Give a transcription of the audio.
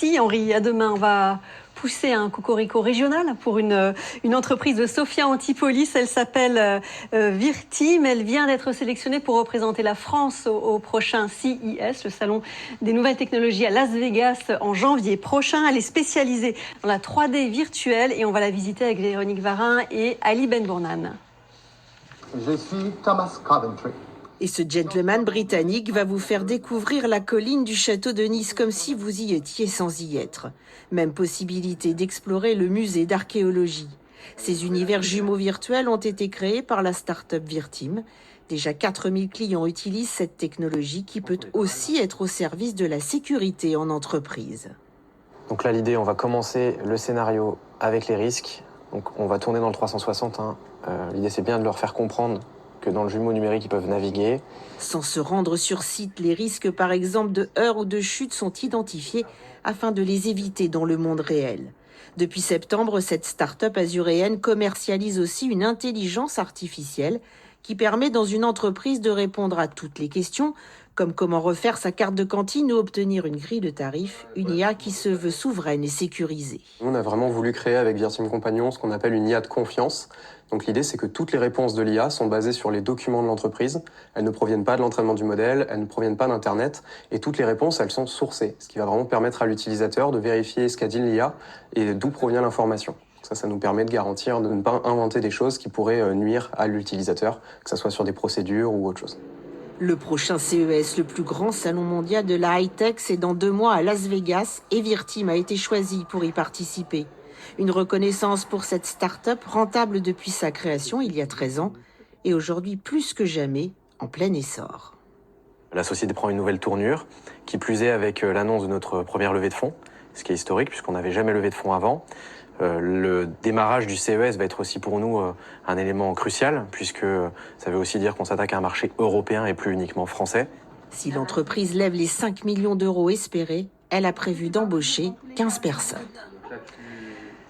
Merci Henri, à demain. On va pousser un cocorico régional pour une entreprise de Sophia Antipolis. Elle s'appelle Virteam. Elle vient d'être sélectionnée pour représenter la France au prochain CES, le salon des nouvelles technologies à Las Vegas en janvier prochain. Elle est spécialisée dans la 3D virtuelle et on va la visiter avec Véronique Varin et Ali Benbournan. Je suis Thomas Coventry. Et ce gentleman britannique va vous faire découvrir la colline du château de Nice comme si vous y étiez sans y être. Même possibilité d'explorer le musée d'archéologie. Ces univers jumeaux virtuels ont été créés par la start-up Virteam. Déjà 4000 clients utilisent cette technologie qui peut aussi être au service de la sécurité en entreprise. Donc là, l'idée, on va commencer le scénario avec les risques. Donc on va tourner dans le 360. L'idée, c'est bien de leur faire comprendre que dans le jumeau numérique, ils peuvent naviguer. Sans se rendre sur site, les risques par exemple de heurts ou de chutes sont identifiés afin de les éviter dans le monde réel. Depuis septembre, cette start-up azuréenne commercialise aussi une intelligence artificielle qui permet dans une entreprise de répondre à toutes les questions, comme comment refaire sa carte de cantine ou obtenir une grille de tarifs, une IA qui se veut souveraine et sécurisée. On a vraiment voulu créer avec Virteam Compagnon ce qu'on appelle une IA de confiance. Donc l'idée, c'est que toutes les réponses de l'IA sont basées sur les documents de l'entreprise. Elles ne proviennent pas de l'entraînement du modèle, elles ne proviennent pas d'Internet. Et toutes les réponses, elles sont sourcées, ce qui va vraiment permettre à l'utilisateur de vérifier ce qu'a dit l'IA et d'où provient l'information. Ça nous permet de garantir de ne pas inventer des choses qui pourraient nuire à l'utilisateur, que ce soit sur des procédures ou autre chose. Le prochain CES, le plus grand salon mondial de la high-tech, c'est dans 2 mois à Las Vegas et Virteam a été choisi pour y participer. Une reconnaissance pour cette start-up rentable depuis sa création il y a 13 ans et aujourd'hui plus que jamais en plein essor. La société prend une nouvelle tournure, qui plus est avec l'annonce de notre première levée de fonds, ce qui est historique puisqu'on n'avait jamais levé de fonds avant. Le démarrage du CES va être aussi pour nous un élément crucial, puisque ça veut aussi dire qu'on s'attaque à un marché européen et plus uniquement français. Si l'entreprise lève les 5 millions d'euros espérés, elle a prévu d'embaucher 15 personnes.